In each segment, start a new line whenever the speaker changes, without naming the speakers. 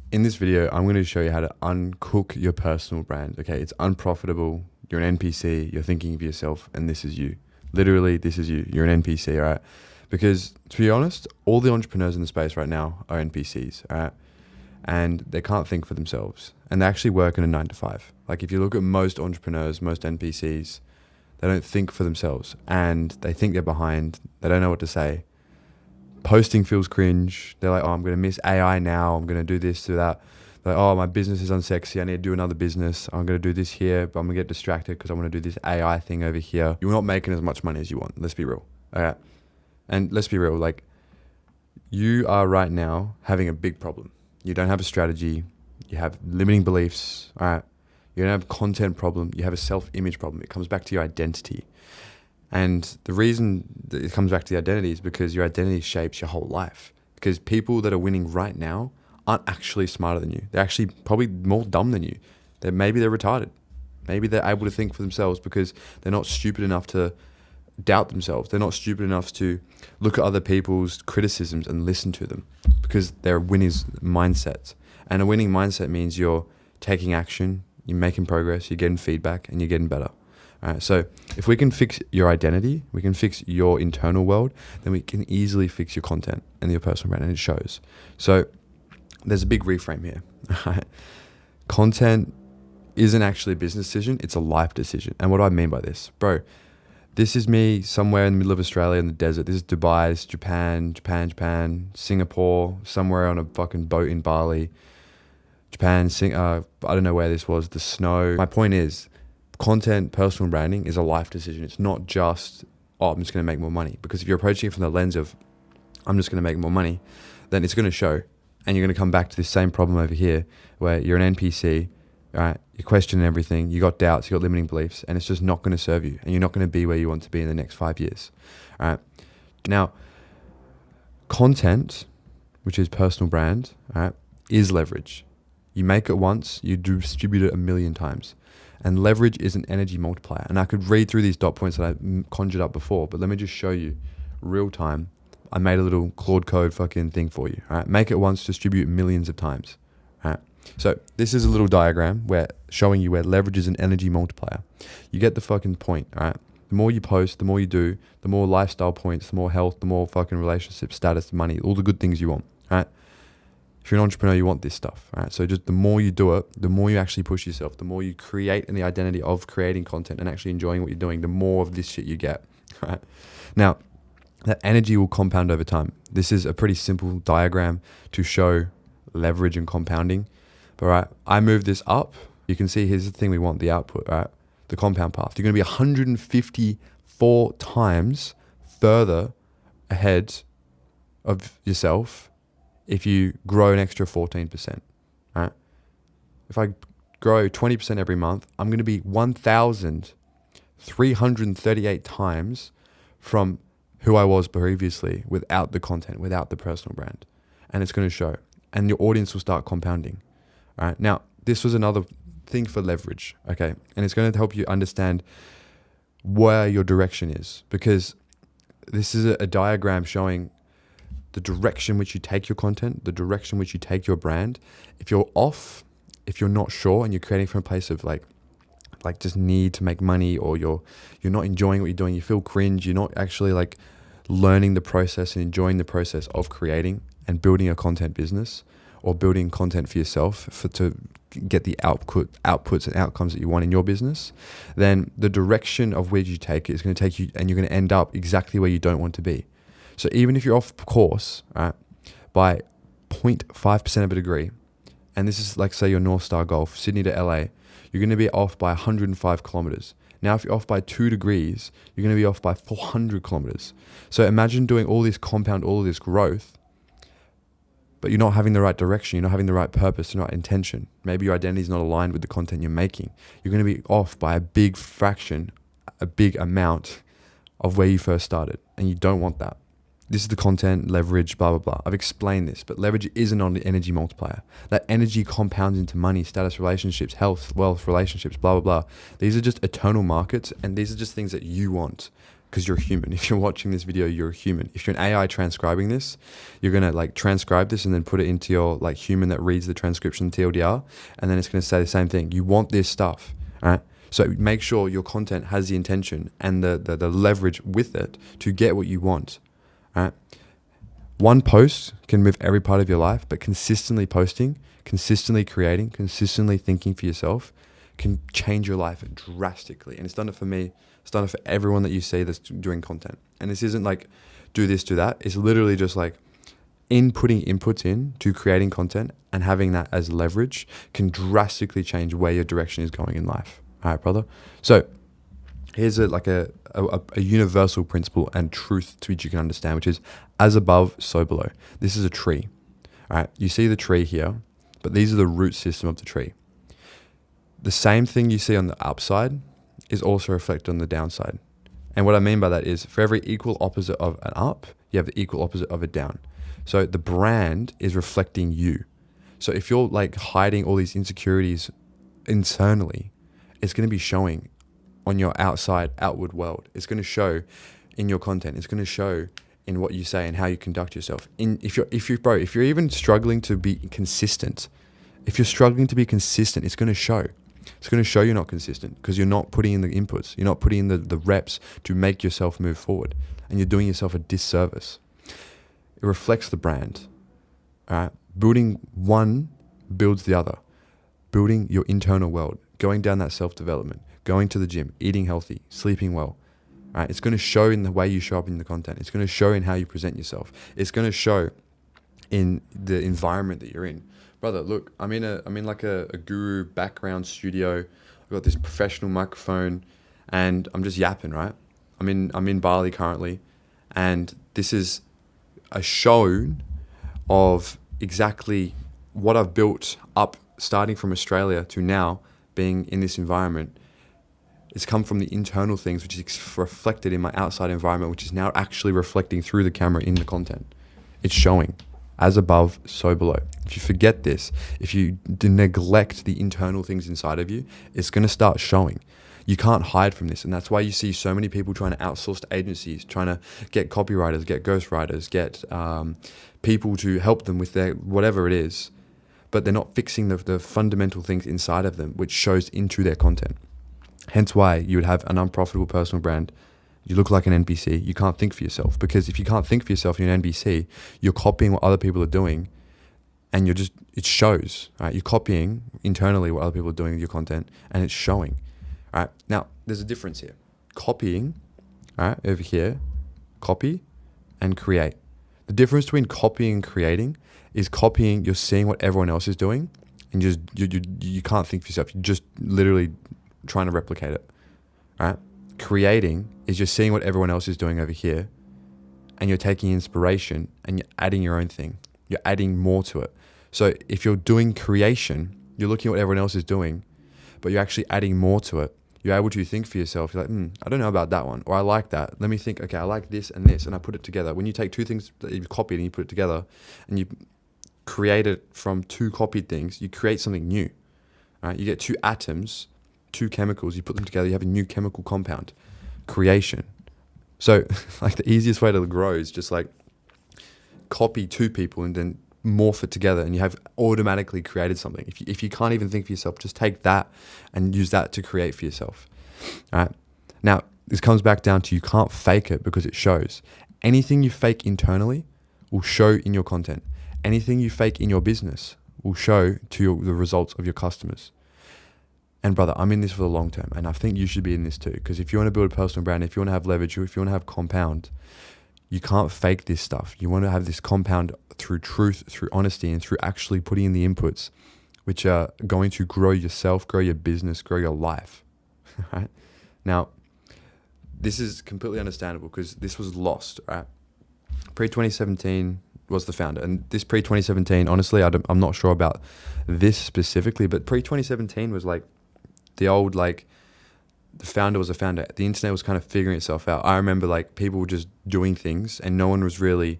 In this video, I'm going to show you how to uncook your personal brand. Okay, it's unprofitable. You're an NPC. You're thinking of yourself, and this is you. Literally, this is you. You're an NPC, all right? Because to be honest, all the entrepreneurs in the space right now are NPCs, all right? And they can't think for themselves, and they actually work in a 9 to 5. Like if you look at most entrepreneurs, most NPCs, they don't think for themselves, and they think they're behind. They don't know what to say. Posting feels cringe. They're like, oh, I'm going to miss AI now. I'm going to do this, do that. They're like, oh, my business is unsexy. I need to do another business. I'm going to do this here, but I'm going to get distracted because I want to do this AI thing over here. You're not making as much money as you want. Let's be real. All right. And let's be real. Like you are right now having a big problem. You don't have a strategy. You have limiting beliefs. All right. You don't have a content problem. You have a self-image problem. It comes back to your identity. And the reason that it comes back to the identity is because your identity shapes your whole life. Because people that are winning right now aren't actually smarter than you. They're actually probably more dumb than you. Maybe they're retarded. Maybe they're able to think for themselves because they're not stupid enough to doubt themselves. They're not stupid enough to look at other people's criticisms and listen to them because they're winners' mindsets. And a winning mindset means you're taking action, you're making progress, you're getting feedback, and you're getting better. All right, so if we can fix your identity, we can fix your internal world, then we can easily fix your content and your personal brand, and it shows. So there's a big reframe here. Right? Content isn't actually a business decision, it's a life decision. And what do I mean by this? Bro, this is me somewhere in the middle of Australia in the desert. This is Dubai, this is Japan, Singapore, somewhere on a fucking boat in Bali. Japan, I don't know where this was, the snow. My point is, content, personal branding is a life decision. It's not just, oh, I'm just going to make more money. Because if you're approaching it from the lens of, I'm just going to make more money, then it's going to show. And you're going to come back to this same problem over here where you're an NPC, right? You're questioning everything. You got doubts, you got limiting beliefs, and it's just not going to serve you. And you're not going to be where you want to be in the next 5 years. All right. Now, content, which is personal brand, all right, is leverage. You make it once, you distribute it 1,000,000 times. And leverage is an energy multiplier. And I could read through these dot points that I conjured up before, but let me just show you real time. I made a little Claude code fucking thing for you. All right, make it once, distribute millions of times. All right. So this is a little diagram where showing you where leverage is an energy multiplier. You get the fucking point. All right. The more you post, the more you do, the more lifestyle points, the more health, the more fucking relationship status, money, all the good things you want. All right. If you're an entrepreneur, you want this stuff, right? So just the more you do it, the more you actually push yourself, the more you create in the identity of creating content and actually enjoying what you're doing, the more of this shit you get, right? Now, that energy will compound over time. This is a pretty simple diagram to show leverage and compounding. But right, I move this up. You can see here's the thing we want, the output, right? The compound path. You're going to be 154 times further ahead of yourself if you grow an extra 14%, right? If I grow 20% every month, I'm going to be 1,338 times from who I was previously without the content, without the personal brand. And it's going to show. And your audience will start compounding, all right? Now, this was another thing for leverage, okay? And it's going to help you understand where your direction is, because this is a diagram showing the direction which you take your content, the direction which you take your brand. If you're off, if you're not sure and you're creating from a place of like just need to make money, or you're not enjoying what you're doing, you feel cringe, you're not actually like learning the process and enjoying the process of creating and building a content business or building content for yourself to get the outputs and outcomes that you want in your business, then the direction of where you take it is going to take you, and you're going to end up exactly where you don't want to be. So even if you're off course, right, by 0.5% of a degree, and this is like, say, your North Star goal, Sydney to LA, you're going to be off by 105 kilometers. Now, if you're off by 2 degrees, you're going to be off by 400 kilometers. So imagine doing all this compound, all of this growth, but you're not having the right direction, you're not having the right purpose, the right intention. Maybe your identity is not aligned with the content you're making. You're going to be off by a big fraction, a big amount of where you first started, and you don't want that. This is the content, leverage, blah, blah, blah. I've explained this, but leverage isn't on the energy multiplier. That energy compounds into money, status, relationships, health, wealth, relationships, blah, blah, blah. These are just eternal markets, and these are just things that you want. because you're human. If you're watching this video, you're a human. If you're an AI transcribing this, you're going to like transcribe this and then put it into your like human that reads the transcription TLDR, and then it's going to say the same thing. You want this stuff, all right? So make sure your content has the intention and the leverage with it to get what you want, all right? One post can move every part of your life, but consistently posting, consistently creating, consistently thinking for yourself can change your life drastically. And it's done it for me. It's done it for everyone that you see that's doing content. And this isn't like do this, do that. It's literally just like putting inputs in to creating content and having that as leverage can drastically change where your direction is going in life. All right, brother. So here's a universal principle and truth to which you can understand, which is as above, so below. This is a tree. All right. You see the tree here, but these are the root system of the tree. The same thing you see on the upside is also reflected on the downside. And what I mean by that is for every equal opposite of an up, you have the equal opposite of a down. So the brand is reflecting you. So if you're like hiding all these insecurities internally, it's going to be showing on your outward world. It's going to show in your content. It's going to show in what you say and how you conduct yourself. If you're even struggling to be consistent, it's going to show. It's going to show you're not consistent because you're not putting in the inputs. You're not putting in the reps to make yourself move forward, and you're doing yourself a disservice. It reflects the brand. All right, building one builds the other. Building your internal world, going down that self-development, going to the gym, eating healthy, sleeping well. All right, it's going to show in the way you show up in the content. It's going to show in how you present yourself. It's going to show in the environment that you're in. Brother, look, I'm in like a guru background studio. I've got this professional microphone and I'm just yapping, right? I'm in Bali currently, and this is a show of exactly what I've built up starting from Australia to now being in this environment. It's come from the internal things, which is reflected in my outside environment, which is now actually reflecting through the camera in the content. It's showing. As above, so below. If you forget this, if you neglect the internal things inside of you, it's going to start showing. You can't hide from this. And that's why you see so many people trying to outsource to agencies, trying to get copywriters, get ghostwriters, get people to help them with their whatever it is. But they're not fixing the fundamental things inside of them, which shows into their content. Hence why you would have an unprofitable personal brand. You look like an NPC. You can't think for yourself, because if you can't think for yourself, you're an NPC. You're copying what other people are doing, and it shows. Right? You're copying internally what other people are doing with your content, and it's showing. All right. Now, there's a difference here. Copying, all right, over here, copy and create. The difference between copying and creating is copying. You're seeing what everyone else is doing, and you can't think for yourself. You're just literally trying to replicate it. All right. Creating is just seeing what everyone else is doing over here, and you're taking inspiration and you're adding your own thing. You're adding more to it. So if you're doing creation, you're looking at what everyone else is doing, but you're actually adding more to it. You're able to think for yourself. You're like, I don't know about that one, or I like that. Let me think, okay, I like this, and I put it together. When you take two things that you've copied and you put it together, and you create it from two copied things, you create something new. Right? You get two atoms, two chemicals, you put them together, you have a new chemical compound. Creation. So like the easiest way to grow is just like copy two people and then morph it together, and you have automatically created something. If you can't even think for yourself, just take that and use that to create for yourself. All right. Now, this comes back down to you can't fake it because it shows. Anything you fake internally will show in your content. Anything you fake in your business will show to the results of your customers. And brother, I'm in this for the long term, and I think you should be in this too. Because if you want to build a personal brand, if you want to have leverage, if you want to have compound, you can't fake this stuff. You want to have this compound through truth, through honesty, and through actually putting in the inputs, which are going to grow yourself, grow your business, grow your life. Right? Now, this is completely understandable because this was lost. Right? Pre-2017 was the founder, and this pre-2017, honestly, I'm not sure about this specifically, but pre-2017 was like the old, like, the founder was a founder. The internet was kind of figuring itself out. I remember like people were just doing things and no one was really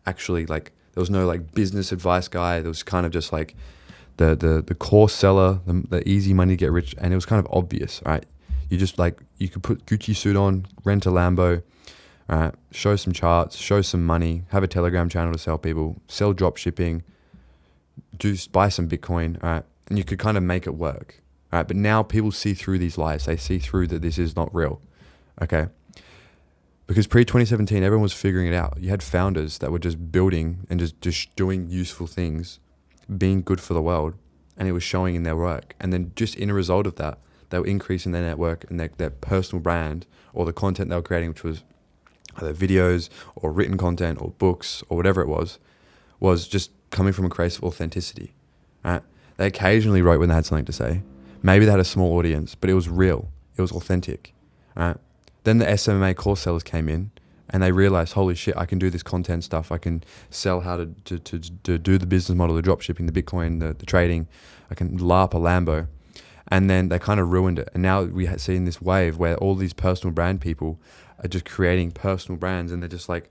actually like, there was no like business advice guy. There was kind of just like the course seller, the easy money to get rich. And it was kind of obvious, right? You just like, you could put Gucci suit on, rent a Lambo, show some charts, show some money, have a Telegram channel to sell people, sell drop shipping, buy some Bitcoin, all right? And you could kind of make it work, all right? But now people see through these lies. They see through that this is not real, okay? Because pre-2017, everyone was figuring it out. You had founders that were just building and just doing useful things, being good for the world, and it was showing in their work. And then just in a result of that, they were increasing their network and their personal brand, or the content they were creating, which was either videos or written content or books or whatever it was just coming from a place of authenticity, right? They occasionally wrote when they had something to say. Maybe they had a small audience, but it was real. It was authentic, right? Then the SMMA course sellers came in and they realized, holy shit, I can do this content stuff. I can sell how to do the business model, the drop shipping, the Bitcoin, the trading. I can LARP a Lambo. And then they kind of ruined it. And now we have seen this wave where all these personal brand people are just creating personal brands, and they're just like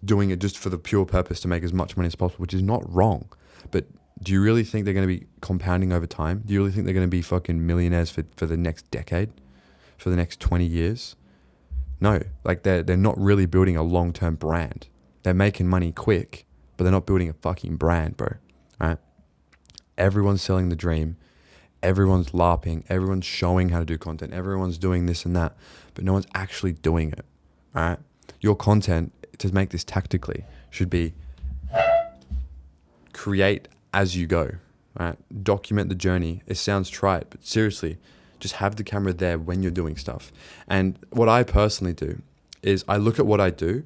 doing it just for the pure purpose to make as much money as possible, which is not wrong. But do you really think they're going to be compounding over time? Do you really think they're going to be fucking millionaires for the next decade, for the next 20 years? No, like they're not really building a long-term brand. They're making money quick, but they're not building a fucking brand, bro. Right? Everyone's selling the dream. Everyone's LARPing. Everyone's showing how to do content. Everyone's doing this and that, but no one's actually doing it. All right? Your content, to make this tactically, should be create as you go. All right? Document the journey. It sounds trite, but seriously, just have the camera there when you're doing stuff. And what I personally do is I look at what I do,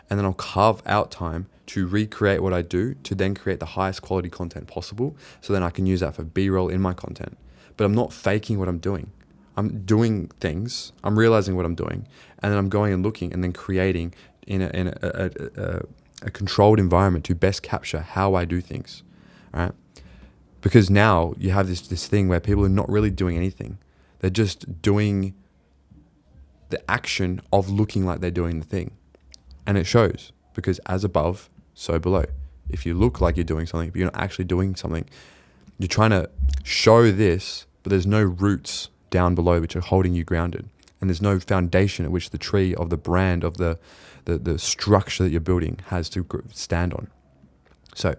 and then I'll carve out time to recreate what I do, to then create the highest quality content possible, so then I can use that for B-roll in my content. But I'm not faking what I'm doing. I'm doing things, I'm realizing what I'm doing, and then I'm going and looking and then creating in a controlled environment to best capture how I do things, right? Because now you have this thing where people are not really doing anything. They're just doing the action of looking like they're doing the thing. And it shows, because as above, so below. If you look like you're doing something, but you're not actually doing something, you're trying to show this, but there's no roots down below which are holding you grounded. And there's no foundation at which the tree of the brand of the structure that you're building has to stand on. So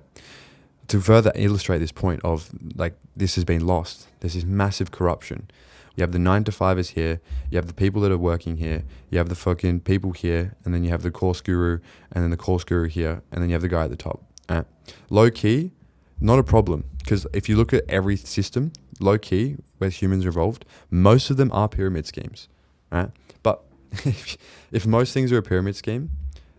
to further illustrate this point of like, this has been lost, there's this massive corruption. You have the 9-to-5ers here, you have the people that are working here, you have the fucking people here, and then you have the course guru, and then the course guru here, and then you have the guy at the top. Low key, not a problem, because if you look at every system, low key, where humans are involved, most of them are pyramid schemes, right? But if most things are a pyramid scheme,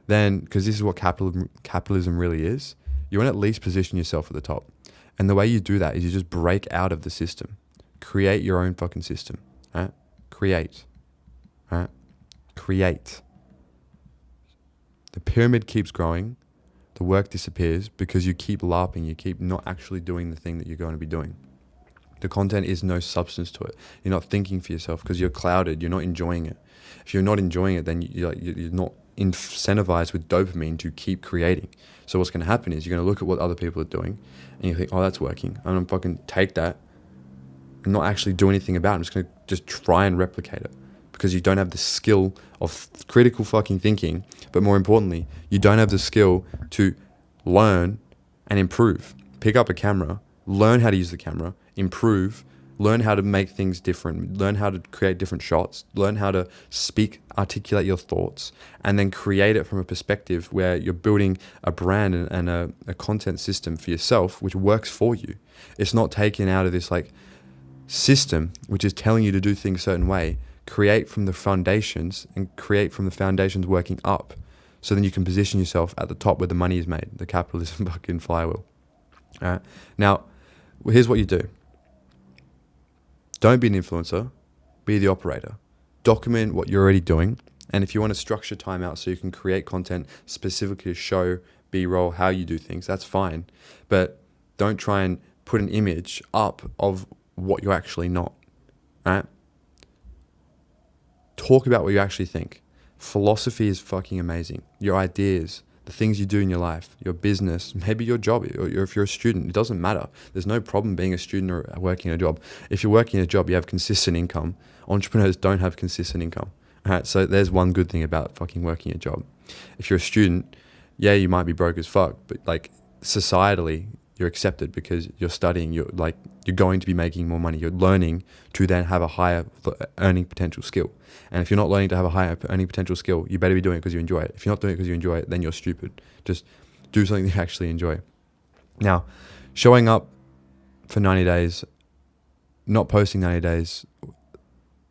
then, because this is what capitalism really is, you want to at least position yourself at the top. And the way you do that is you just break out of the system. Create your own fucking system, right? Create, right? Create. The pyramid keeps growing. The work disappears because you keep LARPing. You keep not actually doing the thing that you're going to be doing. The content is no substance to it. You're not thinking for yourself because you're clouded. You're not enjoying it. If you're not enjoying it, then you're not incentivized with dopamine to keep creating. So what's going to happen is you're going to look at what other people are doing and you think, oh, that's working. I'm going to fucking take that and not actually do anything about it. I'm just going to just try and replicate it, because you don't have the skill of critical fucking thinking, but more importantly, you don't have the skill to learn and improve. Pick up a camera, learn how to use the camera, improve, learn how to make things different, learn how to create different shots, learn how to speak, articulate your thoughts, and then create it from a perspective where you're building a brand and a content system for yourself, which works for you. It's not taken out of this like system which is telling you to do things a certain way. Create from the foundations, and create from the foundations working up, so then you can position yourself at the top where the money is made, the capitalism fucking flywheel. All right. Now, here's what you do. Don't be an influencer, be the operator. Document what you're already doing, and if you want to structure time out so you can create content specifically to show B-roll how you do things, that's fine. But don't try and put an image up of what you're actually not, right? Talk about what you actually think. Philosophy is fucking amazing. Your ideas, the things you do in your life, your business, maybe your job, or if you're a student, it doesn't matter. There's no problem being a student or working a job. If you're working a job, you have consistent income. Entrepreneurs don't have consistent income. All right, so there's one good thing about fucking working a job. If you're a student, yeah, you might be broke as fuck, but like societally, you're accepted because you're studying. You're going to be making more money. You're learning to then have a higher earning potential skill. And if you're not learning to have a higher earning potential skill, you better be doing it because you enjoy it. If you're not doing it because you enjoy it, then you're stupid. Just do something you actually enjoy. Now, showing up for 90 days, not posting 90 days,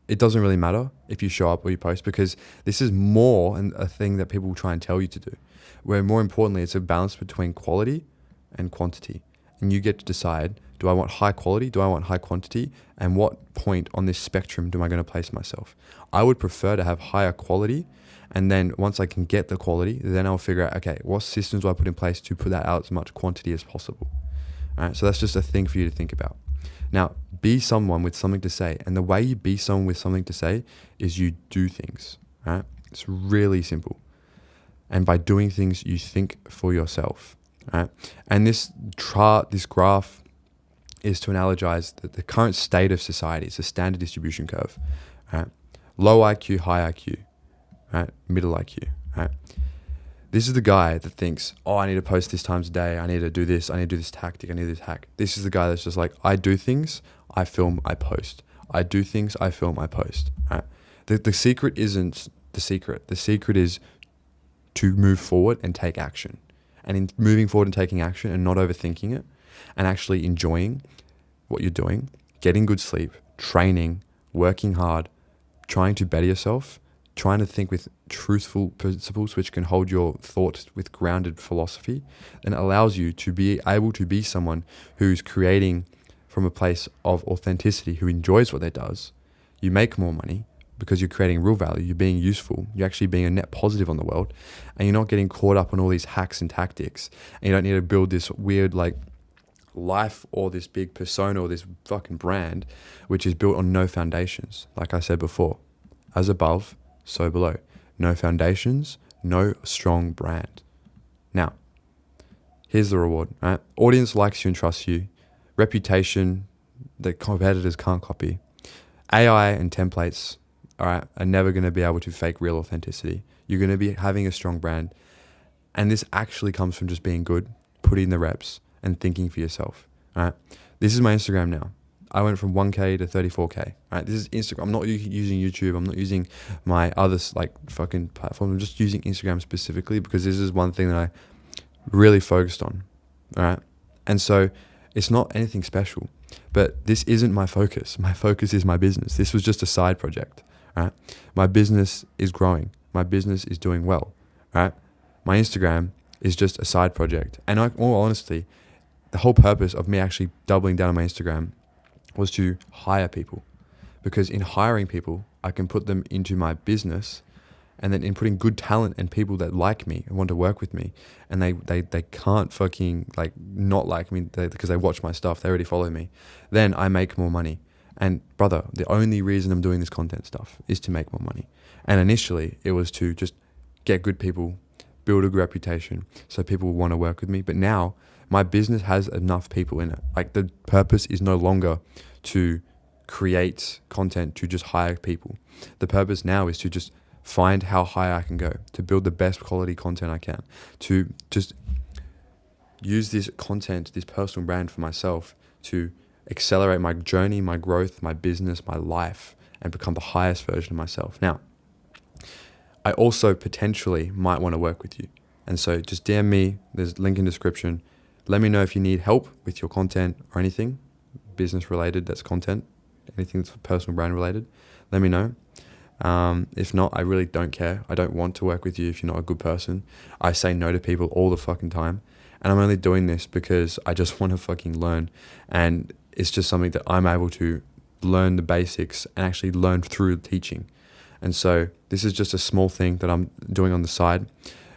it doesn't really matter if you show up or you post, because this is more a thing that people will try and tell you to do. Where more importantly, it's a balance between quality and quantity. And you get to decide, do I want high quality? Do I want high quantity? And what point on this spectrum am I going to place myself? I would prefer to have higher quality. And then once I can get the quality, then I'll figure out, okay, what systems do I put in place to put that out as much quantity as possible? All right, so that's just a thing for you to think about. Now, be someone with something to say. And the way you be someone with something to say is you do things. Right? It's really simple. And by doing things, you think for yourself. Right? And this graph is to analogize the current state of society. It's a standard distribution curve. Right? Low IQ, high IQ, right? Middle IQ. Right? This is the guy that thinks, oh, I need to post this times a day. I need to do this. I need to do this tactic. I need this hack. This is the guy that's just like, I do things, I film, I post. I do things, I film, I post. Right? The secret isn't the secret. The secret is to move forward and take action. And in moving forward and taking action and not overthinking it and actually enjoying what you're doing, getting good sleep, training, working hard, trying to better yourself, trying to think with truthful principles which can hold your thoughts with grounded philosophy, and it allows you to be able to be someone who's creating from a place of authenticity, who enjoys what they does. You make more money because you're creating real value, you're being useful, you're actually being a net positive on the world, and you're not getting caught up on all these hacks and tactics, and you don't need to build this weird like life or this big persona or this fucking brand which is built on no foundations. Like I said before, as above, so below. No foundations, no strong brand. Now, here's the reward, right? Audience likes you and trusts you. Reputation that competitors can't copy. AI and templates, all right, are never going to be able to fake real authenticity. You're going to be having a strong brand. And this actually comes from just being good, putting in the reps, and thinking for yourself, all right? This is my Instagram now. I went from 1K to 34K. Right? This is Instagram. I'm not using YouTube. I'm not using my other like fucking platforms. I'm just using Instagram specifically because this is one thing that I really focused on. All right. And so it's not anything special, but this isn't my focus. My focus is my business. This was just a side project. Right? My business is growing. My business is doing well. Right? My Instagram is just a side project. And all honestly, the whole purpose of me actually doubling down on my Instagram was to hire people, because in hiring people, I can put them into my business, and then in putting good talent and people that like me and want to work with me, and they can't fucking like not like me because they watch my stuff, they already follow me, then I make more money. And brother, the only reason I'm doing this content stuff is to make more money. And initially it was to just get good people, build a good reputation so people will want to work with me. But now my business has enough people in it. Like the purpose is no longer to create content to just hire people. The purpose now is to just find how high I can go, to build the best quality content I can, to just use this content, this personal brand for myself to accelerate my journey, my growth, my business, my life, and become the highest version of myself. Now, I also potentially might want to work with you. And so just DM me, there's a link in the description. Let me know if you need help with your content or anything business related that's content, anything that's personal brand related. Let me know. If not, I really don't care. I don't want to work with you if you're not a good person. I say no to people all the fucking time. And I'm only doing this because I just want to fucking learn. And it's just something that I'm able to learn the basics and actually learn through teaching. And so this is just a small thing that I'm doing on the side.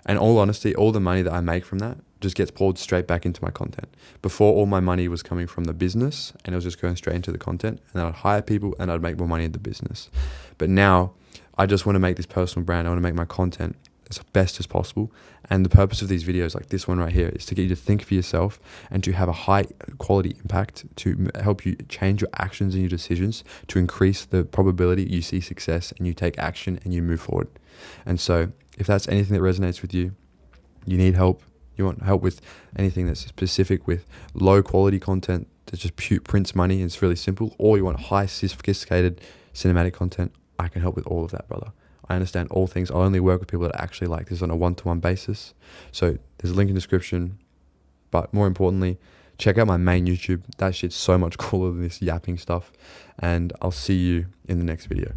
And all honesty, all the money that I make from that just gets poured straight back into my content. Before, all my money was coming from the business and it was just going straight into the content, and then I'd hire people and I'd make more money in the business. But now I just want to make this personal brand. I want to make my content as best as possible. And the purpose of these videos, like this one right here, is to get you to think for yourself and to have a high quality impact to help you change your actions and your decisions to increase the probability you see success and you take action and you move forward. And so if that's anything that resonates with you, you need help, you want help with anything that's specific with low quality content that just prints money and it's really simple, or you want high sophisticated cinematic content, I can help with all of that, brother. I understand all things. I only work with people that actually like this on a one-to-one basis. So there's a link in the description. But more importantly, check out my main YouTube. That shit's so much cooler than this yapping stuff. And I'll see you in the next video.